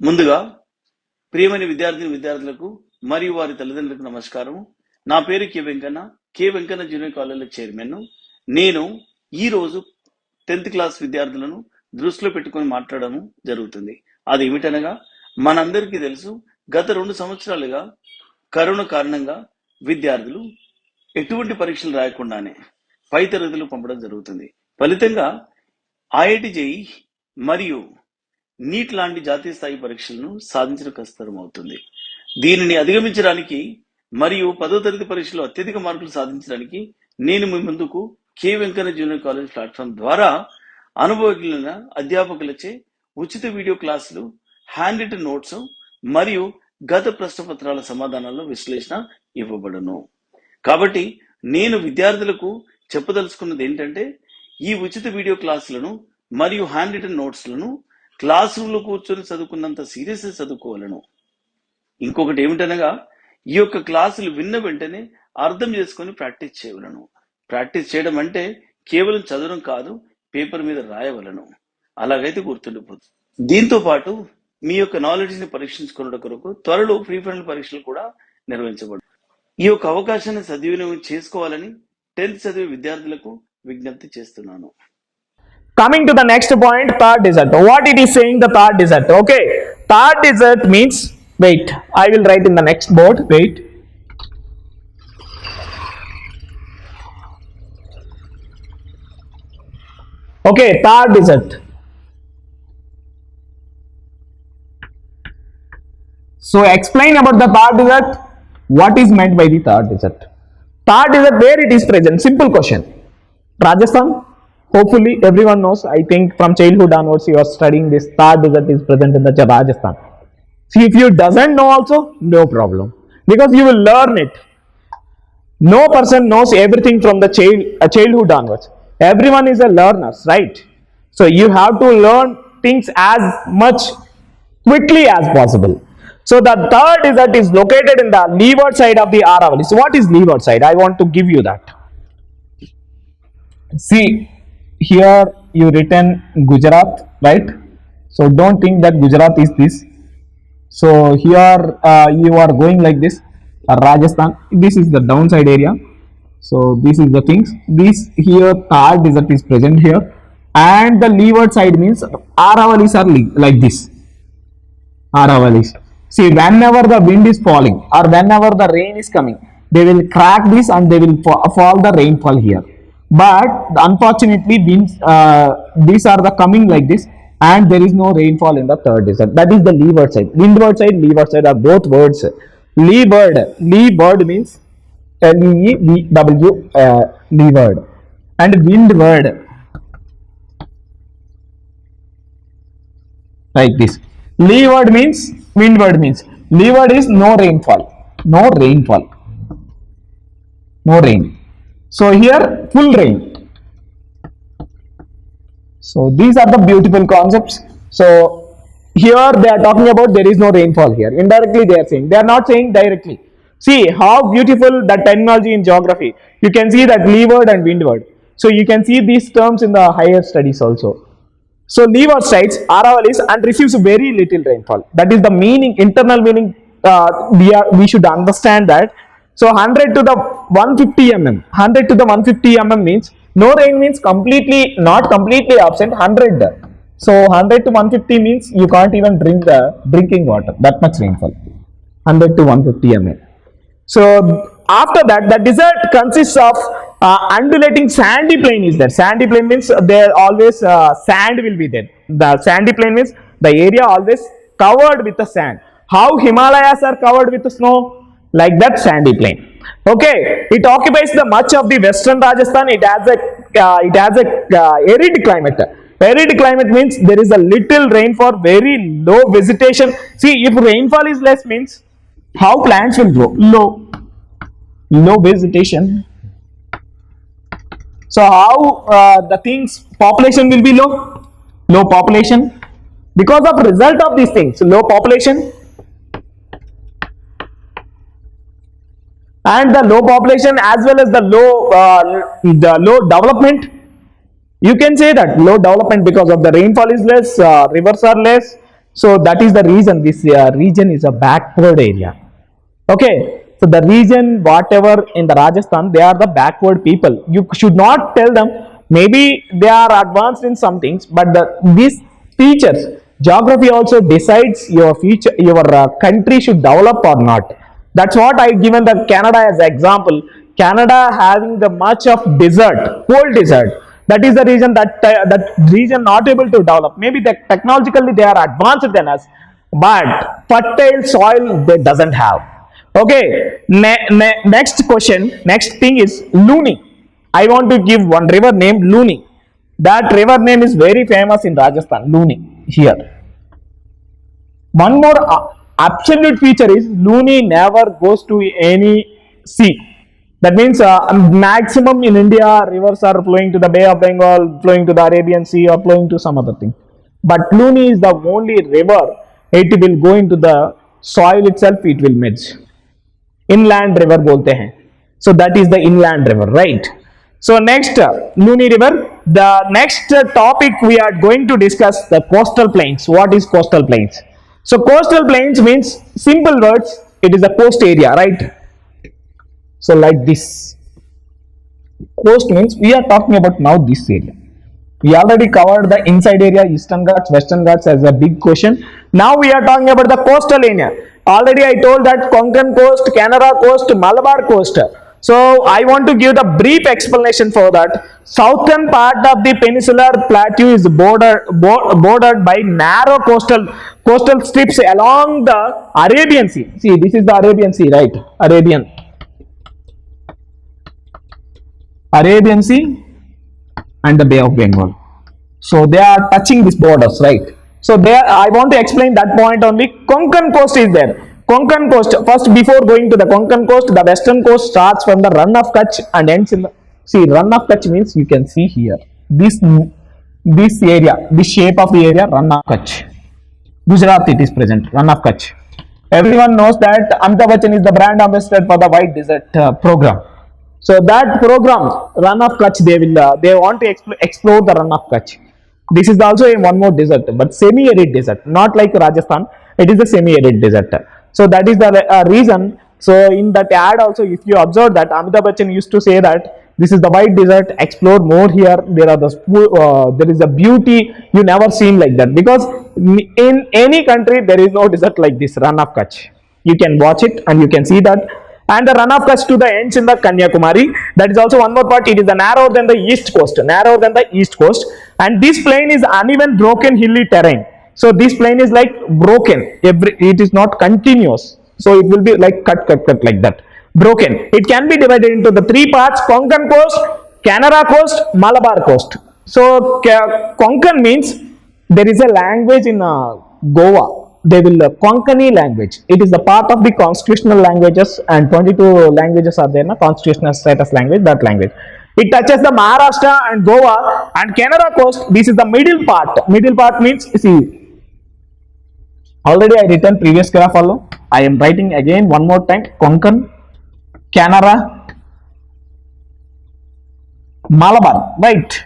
ముందుగా ప్రియమైన విద్యార్థులకు మరియు వారి తల్లిదండ్రులకు నమస్కారం. నా పేరు K Venkanna junior college chairman. నేను ఈ రోజు 10th క్లాస్ విద్యార్థులను దృష్టిలో పెట్టుకొని మాట్లాడడం జరుగుతుంది. అది ఏమిటనగా, మనందరికీ తెలుసు, గత 2 సంవత్సరాలుగా కరోనా కారణంగా విద్యార్థులు ఎటువంటి పరీక్షలు రాయకుండానే పై తరగతులు పంపడం జరుగుతుంది. ఫలితంగా ఐఐటి జేఈ మరియు నీట్ లాంటి జాతీయ స్థాయి పరీక్షలను సాధించడం కష్టతరం అవుతుంది. దీనిని అధిగమించడానికి మరియు 10వ తరగతి పరీక్షలో అత్యధిక మార్కులు సాధించడానికి నేను మీ ముందుకు K Venkanna junior college platform ద్వారా అనుభవజ్ఞులైన అధ్యాపకులచే ఉచిత వీడియో క్లాసులు, హ్యాండ్ రిటన్ నోట్స్ మరియు గత ప్రశ్నపత్రాల సమాధానాల విశ్లేషణ ఇవ్వబడును. కాబట్టి నేను విద్యార్థులకు చెప్పదలుచుకున్నది ఏంటంటే, ఈ ఉచిత వీడియో క్లాసులను మరియు హ్యాండ్ రిటన్ నోట్స్లను క్లాస్ రూమ్ లో కూర్చొని చదువుకున్నంత సీరియస్ చదువుకోవాలను. ఇంకొకటి ఏమిటనగా, ఈ యొక్క క్లాసులు విన్న వెంటనే అర్థం చేసుకొని ప్రాక్టీస్ చేయవలను. ప్రాక్టీస్ చేయడం అంటే కేవలం చదవడం కాదు, పేపర్ మీద రాయవలను. అలాగైతే గుర్తుండిపోతుంది. దీంతో పాటు మీ యొక్క నాలెడ్జ్ ని పరీక్షించుకున్న కొరకు త్వరలో ప్రీ ఫైనల్ పరీక్షలు కూడా నిర్వహించబడు. ఈ యొక్క అవకాశాన్ని సద్వినియోగం చేసుకోవాలని 10th చదివే విద్యార్థులకు విజ్ఞప్తి చేస్తున్నాను. Coming to the next point, third desert. What it is saying, the third desert? Okay, third desert means, wait, I will write in the next board. Wait. Okay, third desert. So explain about the third desert. What is meant by the third desert? Third desert, where it is present? Simple question. Rajasthan. Hopefully everyone knows. I think from childhood onwards you are studying this. Third desert is present in the Rajasthan. See, if you doesn't know also, no problem, because you will learn it. No person knows everything from the childhood onwards. Everyone is a learner, right? So you have to learn things as much quickly as possible. So the third desert is located in the leeward side of the Aravalli. So what is leeward side? I want to give you that. See, here you written Gujarat, right? So don't think that Gujarat is this. So here you are going like this, Rajasthan. This is the downside area. So this is the things. This here third desert is present here, and the leeward side means Aravallis are like this. Aravallis. See, whenever the wind is falling or whenever the rain is coming, they will crack this and they will fall the rainfall here. But unfortunately, winds these are the coming like this, and there is no rainfall in the third desert. That is the leeward side. Windward side, leeward side are both words. Leeward means L-E-E-W, leeward, and windward like this. Leeward means, windward means, leeward is no rainfall, no rainfall, no rain. So here full rain. So these are the beautiful concepts. So here they are talking about there is no rainfall here. Indirectly they are saying, they are not saying directly. See how beautiful that terminology in geography. You can see that leeward and windward. So you can see these terms in the higher studies also. So leeward sides, Aravallis, and receives very little rainfall. That is the meaning, internal meaning. We should understand that. So 100 to the 150 mm. 100 to the 150 mm means no rain means completely, not completely absent, 100. So 100 to 150 means you can't even drink the drinking water. That much rainfall. 100 to 150 mm. So after that, the desert consists of undulating sandy plain is there. Sandy plain means there always sand will be there. The sandy plain means the area always covered with the sand. How Himalayas are covered with snow? Like that sandy plain. Okay, it occupies the much of the western Rajasthan. It has a arid climate. Arid climate means there is a little rainfall, very low vegetation. See, if rainfall is less means how plants will grow? Low vegetation. So how the things population will be low? Low population because of result of these things. Low population. And the low population as well as the low development. You can say that low development because of the rainfall is less, rivers are less, So that is the reason this region is a backward area. Okay, so the region whatever in the Rajasthan, they are the backward people. You should not tell them maybe they are advanced in some things, but these features, geography also decides your future, your country should develop or not. That's what I given the Canada as example. Canada having the much of desert, cold desert. That is the reason that that region not able to develop. Maybe that technologically they are advanced than us, but fertile soil they doesn't have. Okay, next question, next thing is Luni. I want to give one river named Luni. That river name is very famous in Rajasthan, Luni. Here, one more absolute feature is Luni never goes to any sea. That means maximum in India rivers are flowing to the Bay of Bengal, flowing to the Arabian Sea, or flowing to some other thing. But Luni is the only river, it will go into the soil itself, it will merge. Inland river bolte hain. So that is the inland river, right? So next, Luni river. The next topic we are going to discuss the coastal plains. What is coastal plains? So coastal plains means, simple words, it is a coast area, right? So like this, coast means we are talking about now this area. We already covered the inside area, Eastern Ghats, Western Ghats as a big question. Now we are talking about the coastal area. Already I told that Konkan coast, Canara coast, Malabar coast. So I want to give the brief explanation for that. Southern part of the peninsular plateau is bordered by narrow coastal strips along the Arabian Sea. See, this is the Arabian Sea, right? Arabian Sea and the Bay of Bengal. So they are touching these borders, right? So there, I want to explain that point only. Konkan coast is there. Konkan coast, first before going to the Konkan coast, the western coast starts from the Run of Kutch and ends in the, see, Run of Kutch means you can see here, this area, this shape of the area, Run of Kutch. Gujarat it is present, Run of Kutch. Everyone knows that Amitabh Bachchan is the brand ambassador for the White Desert program. So that program, Run of Kutch, they want to explore the Run of Kutch. This is also one more desert, but semi-arid desert, not like Rajasthan. It is a semi-arid desert. So that is the reason. So in that ad also, if you observe that Amitabh Bachchan used to say that this is the white desert, explore more here. There are there is a beauty you never seen like that, because in any country there is no desert like this Run of Kutch. You can watch it and you can see that. And the Run of Kutch to the ends in the Kanyakumari. That is also one more part. It is narrower than the east coast, and this plain is uneven, broken, hilly terrain. So this plain is like broken. It is not continuous. So it will be like cut like that. Broken. It can be divided into the three parts: Konkan coast, Canara coast, Malabar coast. So Konkan means there is a language in Goa. They will Konkani language. It is the part of the constitutional languages, and 22 languages are there in a constitutional status language. That language. It touches the Maharashtra and Goa and Canara coast. This is the middle part. Middle part means, see, already I written previous graph follow. I am writing again one more time. Konkan, Canara, Malabar, right?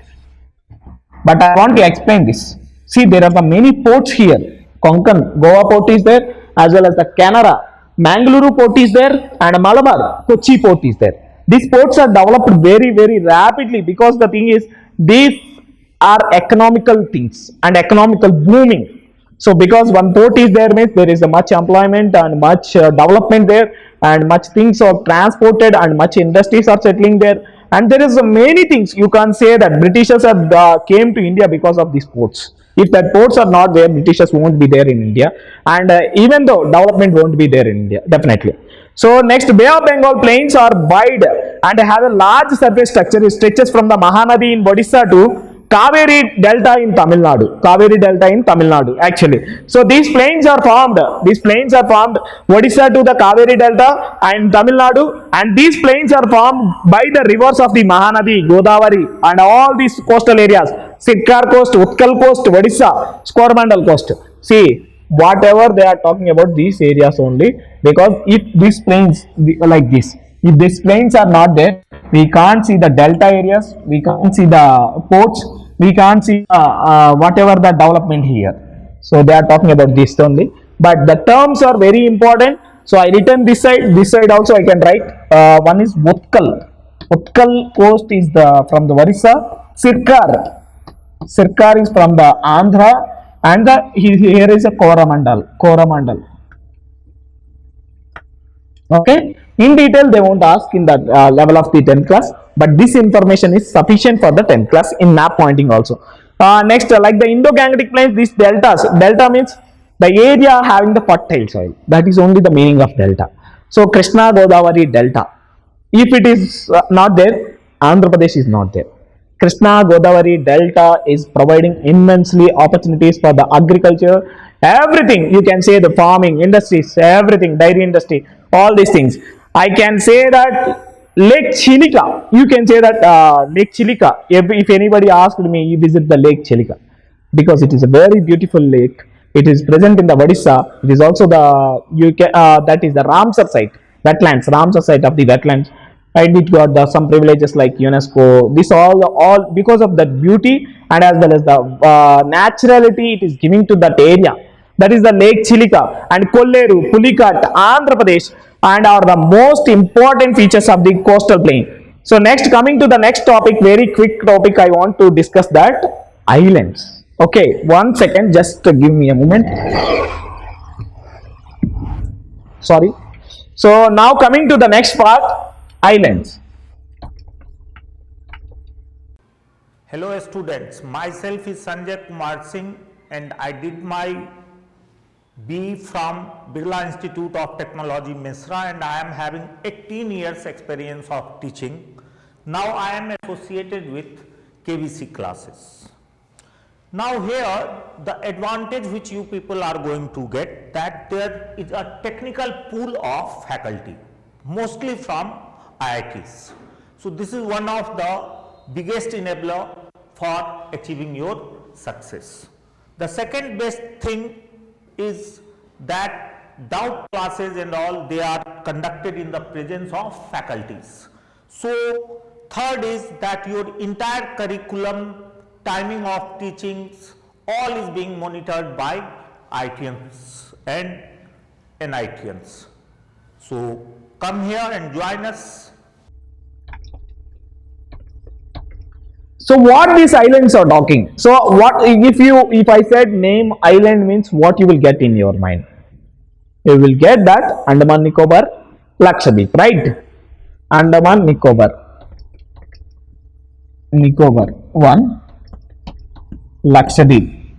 But I want to explain this. See, there are the many ports here. Konkan, Goa port is there, as well as the Canara, Mangaluru port is there, and Malabar, Kochi port is there. These ports are developed very rapidly, because the thing is, these are economical things and economical booming. So because one port is there means there is a much employment and much development there, and much things are transported and much industries are settling there, and there is many things. You can't say that Britishers have came to India because of these ports. If that ports are not there, Britishers won't be there in India, and even though development won't be there in India, definitely. So next, Bay of Bengal plains are wide and have a large surface structure. It stretches from the Mahanadi in Odisha to Kaveri Delta in Tamil Nadu, actually. So these plains are formed Odisha to the Kaveri Delta and Tamil Nadu, and these plains are formed by the rivers of the Mahanadi, Godavari, and all these coastal areas: Sitkar coast, Utkal coast, Odisha, Coromandel coast. See, whatever they are talking about these areas only, because if these plains like this, if these plains are not there, we can't see the delta areas, we can't see the ports, we can't see whatever the development here. So they are talking about this only, but the terms are very important. So I written this side also I can write. One is Utkal. Utkal coast is the from the Orissa. Sirkar is from the Andhra, and here is a Coromandel. Okay, in detail they won't ask in the level of the 10th class, but this information is sufficient for the 10th class in map pointing also. Next, like the Indo-Gangetic plains, these delta means the area having the fertile soil, that is only the meaning of delta. So Krishna Godavari delta, if it is not there, Andhra Pradesh is not there. Krishna Godavari delta is providing immensely opportunities for the agriculture, everything. You can say the farming industries, everything, dairy industry, all these things. I can say that Lake Chilika, you can say that Lake Chilika, if anybody asked me, you visit the Lake Chilika, because it is a very beautiful lake. It is present in the Odisha. It is also the that is the Ramsar site, wetlands, Ramsar site of the wetlands, and it got some privileges like UNESCO. This all because of that beauty, and as well as the naturality it is giving to that area. That is the Lake Chilika and Kolleru, Pulikat, Andhra Pradesh, and are the most important features of the coastal plain. So next, coming to the next topic, very quick topic, I want to discuss that islands. Okay, 1 second, just give me a moment. Sorry. So now coming to the next part, islands. Hello students, myself is Sanjay Kumar Singh and I did my B from Birla Institute of Technology, Misra, and I am having 18 years experience of teaching. Now I am associated with KVC classes. Now here the advantage which you people are going to get, that there is a technical pool of faculty, mostly from IITs. So this is one of the biggest enabler for achieving your success. The second best thing is that doubt classes and all, they are conducted in the presence of faculties. So third is that your entire curriculum, timing of teachings, all is being monitored by ITMs and NITMs. So come here and join us. So what these islands are talking? So what if I said name island means what you will get in your mind? You will get that Andaman Nicobar, Lakshadweep, right? Andaman Nicobar 1, Lakshadweep.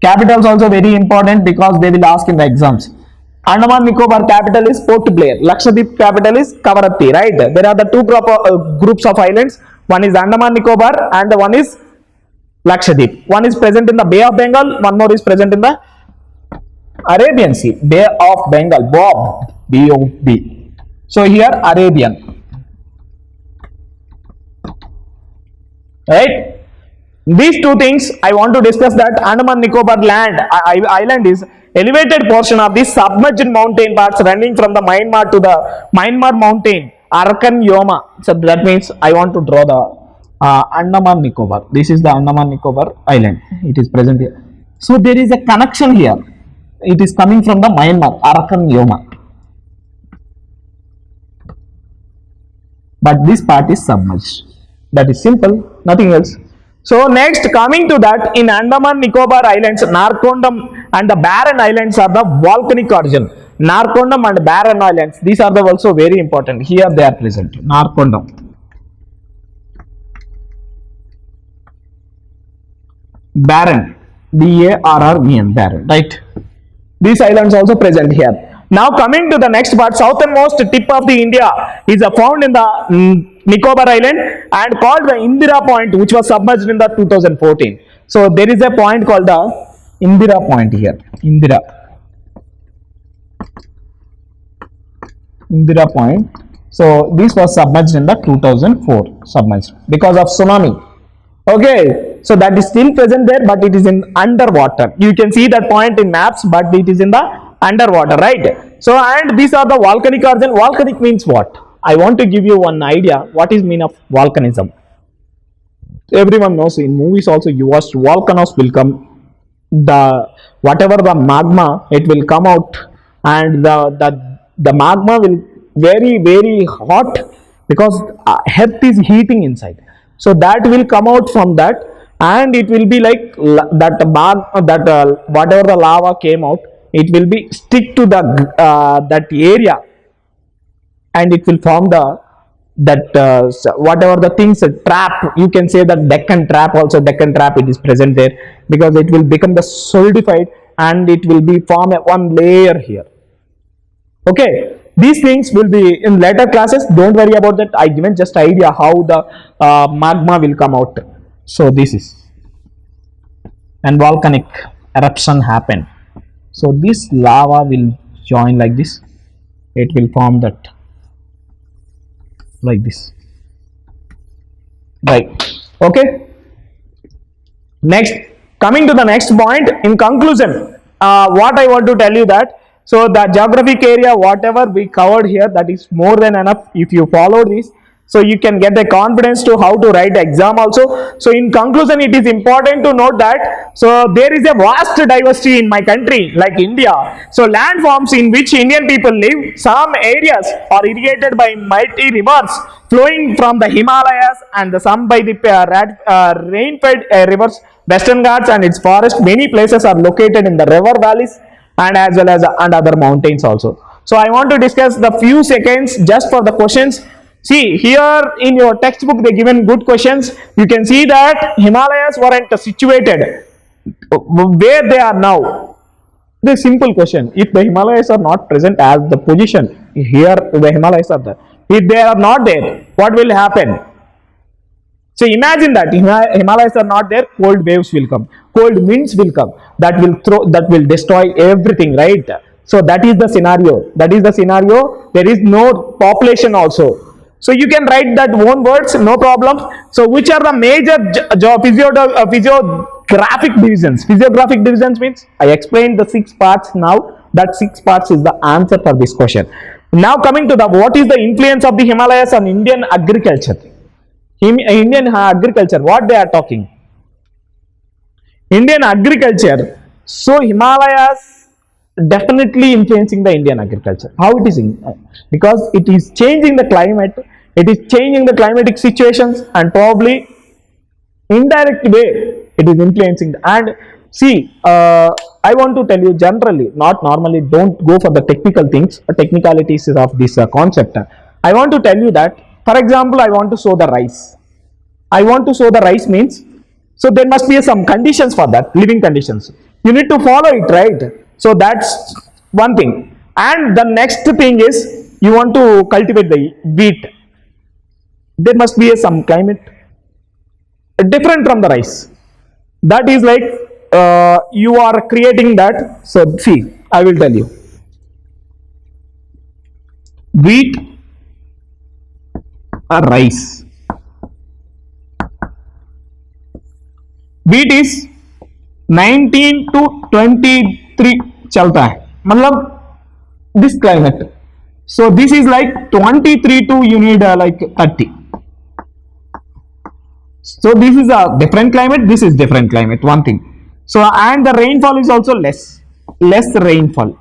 Capitals also very important because they will ask in the exams. Andaman Nicobar capital is Port Blair. Lakshadweep capital is Kavaratti, right? There are the two groups of islands. One is Andaman Nicobar and one is Lakshadweep. One is present in the Bay of Bengal, one more is present in the Arabian Sea. Bay of Bengal, Bob, B-O-B. So here Arabian, right? These two things I want to discuss, that Andaman Nicobar island is elevated portion of the submerged mountain parts running from the Myanmar to the Myanmar mountain Arakan Yoma. So that means I want to draw the Andaman Nicobar. This is the Andaman Nicobar island. It is present here. So there is a connection here. It is coming from the Myanmar Arakan Yoma. But this part is submerged. That is simple, nothing else. So next, coming to that, in Andaman Nicobar Islands, Narcondam and the Barren Islands are the volcanic origin. Narcondam and Barren Islands, these are the also very important. Here they are present. Narcondam, Barren, B-A-R-R-E-N, Barren, right? These islands also present here. Now coming to the next part, southernmost tip of the India is found in the Nicobar Island and called the Indira Point, which was submerged in the 2014. So there is a point called the Indira Point here. Indira Point. So this was submerged in the 2004, submerged because of tsunami. Okay, so that is still present there, but it is in underwater. You can see that point in maps, but it is in the underwater, right? So, and these are the volcanic origin. Volcanic means what? I want to give you one idea what is mean of volcanism. Everyone knows in movies also you watched volcanoes will come, the whatever the magma it will come out, and the magma will very very hot because earth is heating inside, so that will come out from that, and it will be like that that whatever the lava came out, it will be stick to the that area, and it will form the that whatever the things trap, you can say that Deccan trap, also Deccan trap it is present there, because it will become the solidified, and it will be form a one layer here. Okay, these things will be in later classes, don't worry about that, I given just idea how the magma will come out. So this is, and volcanic eruption happen, so this lava will join like this, it will form that like this, right? Okay, next, coming to the next point, in conclusion, what I want to tell you that, so the geographic area whatever we covered here, that is more than enough if you follow this, so you can get the confidence to how to write the exam also. So in conclusion, it is important to note that, so there is a vast diversity in my country like India, so landforms in which Indian people live, some areas are irrigated by mighty rivers flowing from the Himalayas, and some by the rain-fed rivers Western Ghats and its forest. Many places are located in the river valleys and as well as and other mountains also. So I want to discuss the few seconds just for the questions. See here in your textbook they given good questions. You can see that Himalayas weren't situated where they are now. The simple question: if the Himalayas are not present as the position here, the Himalayas are there. If they are not there, what will happen? So imagine that Himalayas are not there, cold waves will come, cold winds will come, that will destroy everything, right? So that is the scenario. That is the scenario. There is no population also. So you can write that own words, no problem. So which are the major physiographic divisions? Physiographic divisions means I explained the 6 parts now. That 6 parts is the answer for this question. Now coming to the what is the influence of the Himalayas on Indian agriculture? Indian agriculture, what they are talking? Indian agriculture. So Himalayas definitely influencing the Indian agriculture. How it is? Because it is changing the climate, it is changing the climatic situations, and probably indirect way it is influencing. And see, I want to tell you generally, not normally, don't go for the technical things, technicalities of this concept. I want to tell you that, for example, I want to sow the rice. I want to sow the rice means, so there must be some conditions for that, living conditions. You need to follow it, right? So that's one thing. And the next thing is, you want to cultivate the wheat. There must be some climate different from the rice. That is like you are creating that. So see, I will tell you. Wheat or rice. Wheat is 19 to 23 चलता है, मतलब this climate. So this is like 23 to you need like 30. So this is a different climate, this is different climate, one thing. So and the rainfall is also less rainfall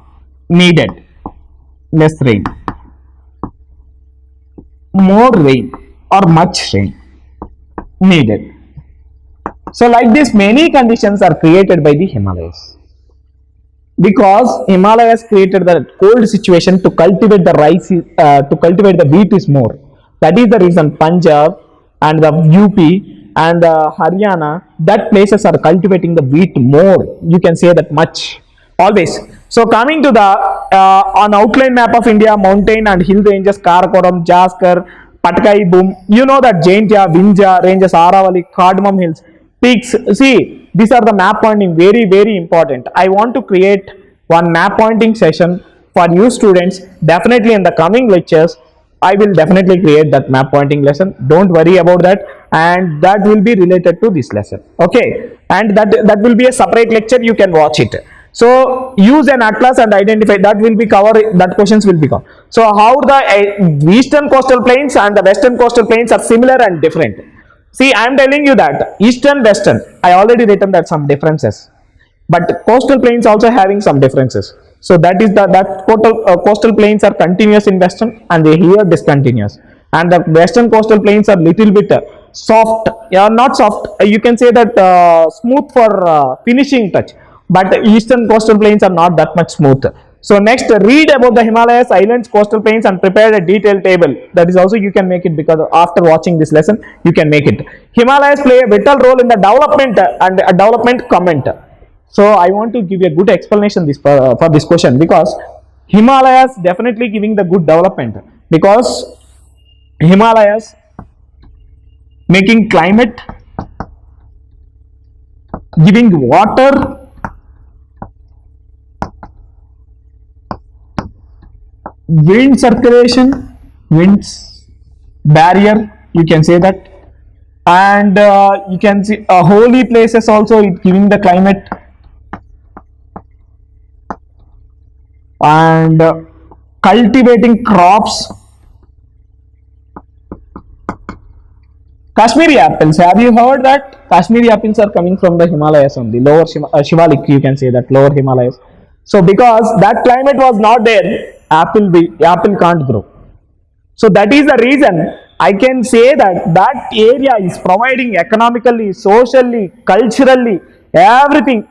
needed, less rain, more rain or much rain needed. So like this, many conditions are created by the Himalayas. Because Himalayas created the cold situation to cultivate the rice, to cultivate the wheat is more. That is the reason Punjab and the UP and Haryana, that places are cultivating the wheat more. You can say that much, always. So coming to the on outline map of India, mountain and hill ranges, Karakoram, Jaskar, Patkai Boom. You know that Jaintia, Vindhya ranges, Aravali, Cardamom hills. Peaks. See, these are the map pointing, very very important. I want to create one map pointing session for you students. Definitely in the coming lectures I will definitely create that map pointing lesson. Don't worry about that, and that will be related to this lesson. Okay, and that will be a separate lecture, you can watch it. So use an atlas and identify, that will be covered, that questions will be covered. So how the eastern coastal plains and the western coastal plains are similar and different. See, I am telling you that eastern, western, I already written that some differences, but coastal plains also having some differences. So that is that coastal plains are continuous in western and they here discontinuous, and the western coastal plains are little bit soft, yeah, not soft, you can say that smooth for finishing touch, but the eastern coastal plains are not that much smooth. So next, read about the Himalayas, islands, coastal plains, and prepare a detailed table. That is also you can make it, because after watching this lesson, you can make it. Himalayas play a vital role in the development and a development comment. So I want to give you a good explanation this for this question, because Himalayas definitely giving the good development, because Himalayas making climate, giving water, wind circulation, winds barrier, you can say that, and you can see holy places also it giving the climate, and cultivating crops. Kashmiri apples, have you heard that Kashmiri apples are coming from the Himalayas only, lower Shivalik, you can say that, lower Himalayas. So because that climate was not there, apple can't grow. So that is the reason I can say that that area is providing economically, socially, culturally, everything.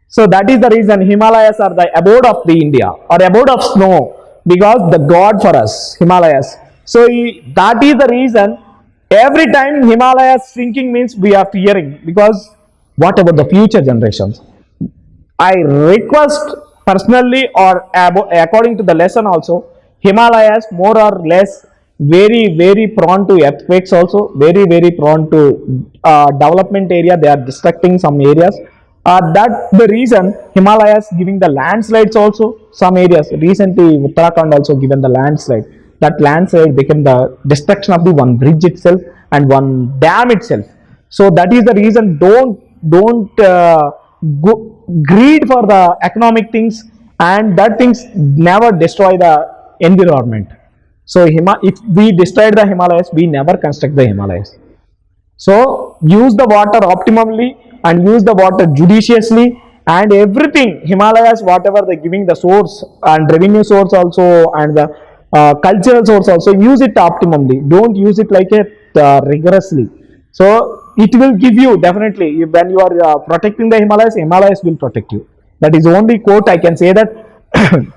So that is the reason Himalayas are the abode of the India, or abode of snow, because the God for us, Himalayas. So that is the reason every time Himalayas shrinking means we are fearing, because what about the future generations? I request personally, or according to the lesson also, Himalayas more or less very prone to earthquakes also, very prone to development area, they are destructing some areas. That the reason Himalayas giving the landslides also, some areas recently Uttarakhand also given the landslide. That landslide became the destruction of the one bridge itself and one dam itself. So that is the reason, don't greed for the economic things, and that things never destroy the environment. So if we destroy the Himalayas, we never construct the Himalayas. So use the water optimally and use the water judiciously, and everything Himalayas whatever they giving the source and revenue source also, and the cultural source also, use it optimally. Don't use it like a rigorously. So it will give you definitely, when you are protecting the Himalayas, Himalayas will protect you. That is only quote I can say that.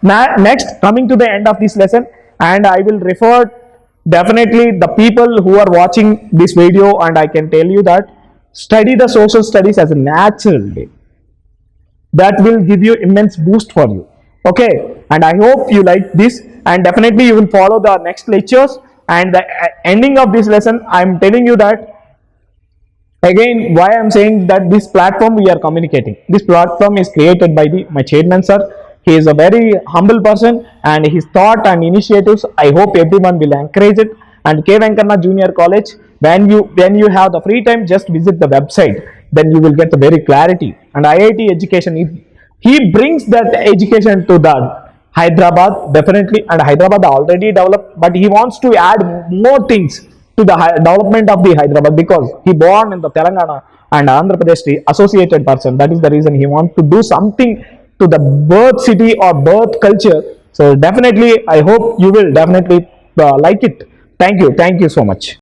Next, coming to the end of this lesson, and I will refer definitely the people who are watching this video, and I can tell you that study the social studies as a natural way. That will give you immense boost for you. Okay, and I hope you like this, and definitely you will follow the next lectures. And the ending of this lesson, I am telling you that again, why I am saying that this platform we are communicating. This platform is created by my chairman sir. He is a very humble person, and his thought and initiatives, I hope everyone will encourage it. And K. Venkana Junior College, when you have the free time, just visit the website. Then you will get the very clarity. And IIT education, he brings that education to the Hyderabad definitely, and Hyderabad already developed, but he wants to add more things to the development of the Hyderabad, because he born in the Telangana and Andhra Pradesh associated person. That is the reason he wants to do something to the birth city or birth culture. So definitely, I hope you will definitely like it. Thank you so much.